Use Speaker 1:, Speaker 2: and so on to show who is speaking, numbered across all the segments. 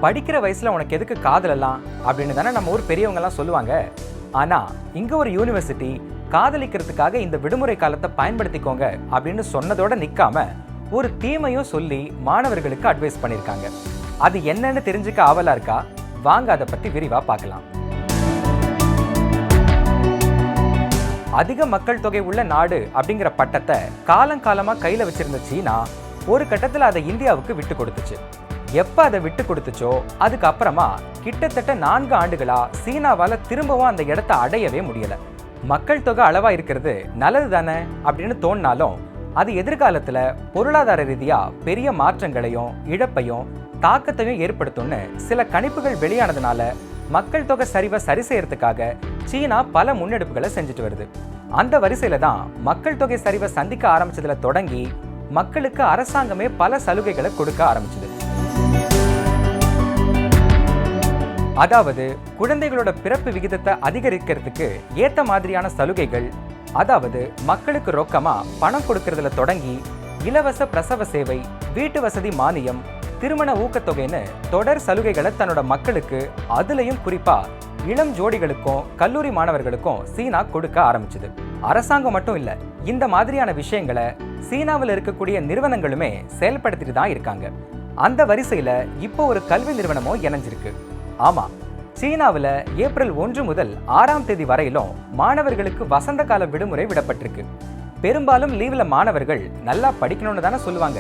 Speaker 1: படிக்கிற வயசுல உனக்கு எதுக்கு காதலெல்லாம் அப்படின்னு தானே நம்ம ஊர் பெரியவங்க எல்லாம் சொல்லுவாங்க. ஆனா இங்க ஒரு யூனிவர்சிட்டி காதலிக்கிறதுக்காக இந்த விடுமுறை காலத்தை பயன்படுத்திக்கோங்க அப்படின்னு சொன்னதோட நிக்காம ஒரு தீமையும் சொல்லி மாணவர்களுக்கு அட்வைஸ் பண்ணிருக்காங்க. அது என்னன்னு தெரிஞ்சுக்க ஆவலா இருக்கா? வாங்க அதை பத்தி விரிவா பார்க்கலாம். அதிக மக்கள் தொகை உள்ள நாடு அப்படிங்கிற பட்டத்தை காலங்காலமா கையில வச்சிருந்த சீனா ஒரு கட்டத்துல அதை இந்தியாவுக்கு விட்டு கொடுத்துச்சு. எப்ப அதை விட்டு கொடுத்துச்சோ அதுக்கப்புறமா கிட்டத்தட்ட 4 ஆண்டுகளா சீனாவால திரும்பவும் அந்த இடத்தை அடையவே முடியல. மக்கள் தொகை அளவா இருக்கிறது நல்லது தானே அப்படின்னு தோணினாலும் அது எதிர்காலத்துல பொருளாதார ரீதியா பெரிய மாற்றங்களையும் இழப்பையும் தாக்கத்தையும் ஏற்படுத்தும்னு சில கணிப்புகள் வெளியானதுனால மக்கள் தொகை சரிவை சரி செய்யறதுக்காக சீனா பல முன்னெடுப்புகளை செஞ்சுட்டு வருது. அந்த வரிசையில தான் மக்கள் தொகை சரிவை சந்திக்க ஆரம்பிச்சதுல தொடங்கி மக்களுக்கு அரசாங்கமே பல சலுகைகளை கொடுக்க ஆரம்பிச்சது. அதாவது குழந்தைகளோட பிறப்பு விகிதத்தை அதிகரிக்கிறதுக்கு ஏத்த மாதிரியான சலுகைகள், அதாவது மக்களுக்கு ரொக்கமா பணம் கொடுக்கறதுல தொடங்கி இலவச பிரசவ சேவை, வீட்டு வசதி மானியம், திருமண ஊக்கத்தொகைன்னு தொடர் சலுகைகளை தன்னோட மக்களுக்கு, அதுலயும் குறிப்பா இளம் ஜோடிகளுக்கும் கல்லூரி மாணவர்களுக்கும் சீனா கொடுக்க ஆரம்பிச்சது. அரசாங்கம் மட்டும் இல்ல, இந்த மாதிரியான விஷயங்களை சீனாவில் இருக்கக்கூடிய நிறுவனங்களுமே செயல்படுத்திட்டு தான் இருக்காங்க. அந்த வரிசையில இப்போ ஒரு கல்வி நிறுவனமும் இணைஞ்சிருக்கு. ஆமா, சீனாவில் ஏப்ரல் 1 முதல் 6ஆம் தேதி வரையிலும் மாணவர்களுக்கு வசந்த கால விடுமுறை விடப்பட்டிருக்கு. பெரும்பாலும் லீவ்ல மாணவர்கள் நல்லா படிக்கணும்னு தானே சொல்லுவாங்க.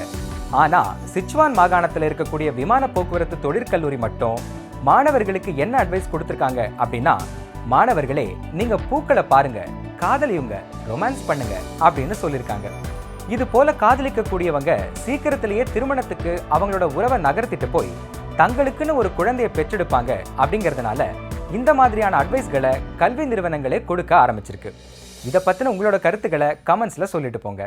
Speaker 1: ஆனா சிச்சுவான் மாகாணத்தில் இருக்கக்கூடிய விமான போக்குவரத்து தொழிற்கல்லூரி மட்டும் மாணவர்களுக்கு என்ன அட்வைஸ் கொடுத்திருக்காங்க அப்படின்னா, மாணவர்களே நீங்க பூக்களை பாருங்க, காதலியுங்க, ரொமான்ஸ் பண்ணுங்க அப்படின்னு சொல்லியிருக்காங்க. இது போல காதலிக்க கூடியவங்க சீக்கிரத்திலேயே திருமணத்துக்கு அவங்களோட உறவை நகர்த்திட்டு போய் தங்களுக்குன்னு ஒரு குழந்தையை பெற்றெடுப்பாங்க. அப்படிங்கிறதுனால இந்த மாதிரியான அட்வைஸ்களை கல்வி நிறுவனங்களே கொடுக்க ஆரம்பிச்சிருக்கு. இதை பத்தின உங்களோட கருத்துக்களை கமெண்ட்ஸ்ல சொல்லிட்டு போங்க.